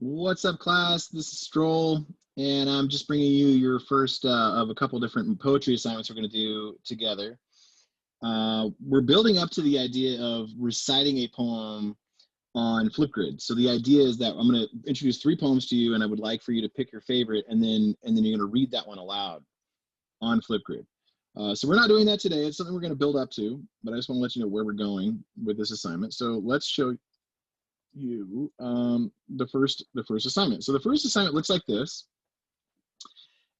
What's up, class? This is Stroll, and I'm just bringing you your first of a couple different poetry assignments we're going to do together. We're building up to the idea of reciting a poem on Flipgrid. So the idea is that I'm going to introduce three poems to you, and I would like for you to pick your favorite, and then you're going to read that one aloud on Flipgrid. So we're not doing that today. It's something we're going to build up to, but I just want to let you know where we're going with this assignment. So let's show you the first assignment. So the first assignment looks like this.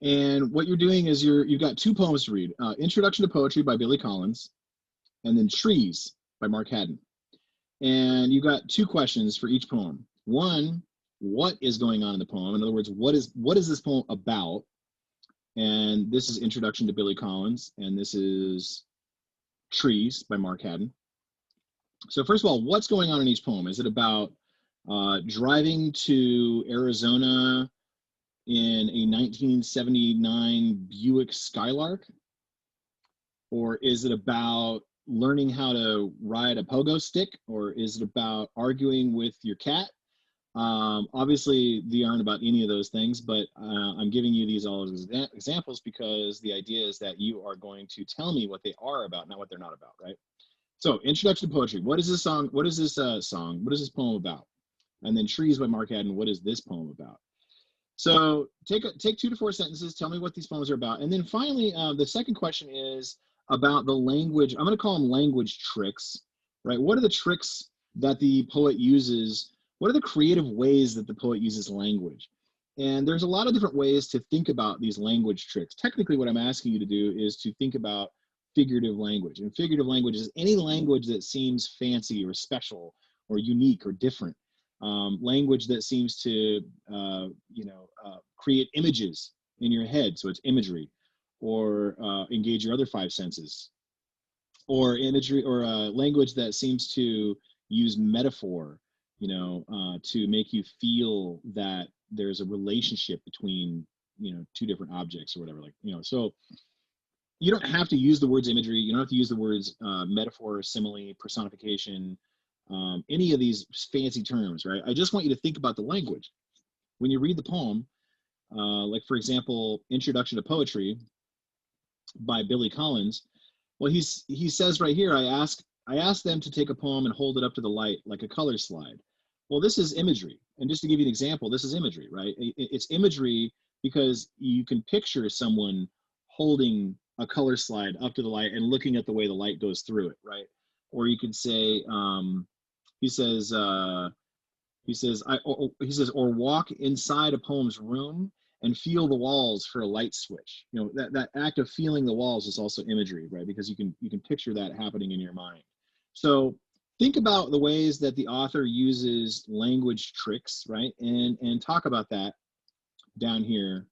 And what you're doing is you've got two poems to read: Introduction to Poetry by Billy Collins, and then Trees by Mark Haddon. And you've got two questions for each poem. One, what is going on in the poem? In other words, what is this poem about? And this is Introduction to Billy Collins, and this is Trees by Mark Haddon. So first of all, what's going on in each poem? Is it about driving to Arizona in a 1979 Buick Skylark? Or is it about learning how to ride a pogo stick? Or is it about arguing with your cat? Obviously, they aren't about any of those things, but I'm giving you these all as examples because the idea is that you are going to tell me what they are about, not what they're not about, right? So, Introduction to Poetry. What is this song? What is this song? What is this poem about? And then Trees by Mark Haddon. What is this poem about? So take 2 to 4 sentences. Tell me what these poems are about. And then finally, the second question is about the language. I'm going to call them language tricks, right? What are the tricks that the poet uses? What are the creative ways that the poet uses language? And there's a lot of different ways to think about these language tricks. Technically, what I'm asking you to do is to think about figurative language. And figurative language is any language that seems fancy or special or unique or different. Language that seems to, create images in your head, so it's imagery, or engage your other five senses, or imagery, or language that seems to use metaphor, to make you feel that there's a relationship between, two different objects or whatever, so you don't have to use the words imagery. You don't have to use the words metaphor, simile, personification, any of these fancy terms, right? I just want you to think about the language. When you read the poem, like for example, Introduction to Poetry by Billy Collins, well, he says right here, I ask them to take a poem and hold it up to the light like a color slide. Well, this is imagery. And just to give you an example, this is imagery, right? It's imagery because you can picture someone holding a color slide up to the light and looking at the way the light goes through it, right? Or you could say, he says, or walk inside a poem's room and feel the walls for a light switch. That act of feeling the walls is also imagery, right? Because you can picture that happening in your mind. So think about the ways that the author uses language tricks, right? And talk about that down here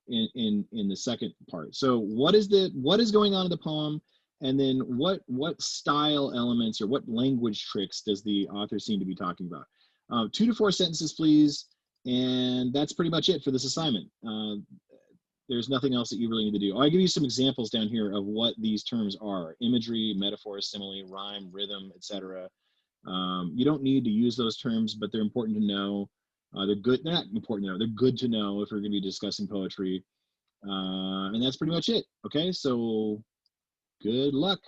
in the second part. So what is going on in the poem, and then what style elements or what language tricks does the author seem to be talking about? 2 to 4 sentences, please, and that's pretty much it for this assignment. There's nothing else that you really need to do. I'll give you some examples down here of what these terms are: imagery, metaphor, simile, rhyme, rhythm, etc. You don't need to use those terms, but they're important to know. They're good. They're not important to know. They're good to know if we're going to be discussing poetry. And that's pretty much it. Okay, so good luck.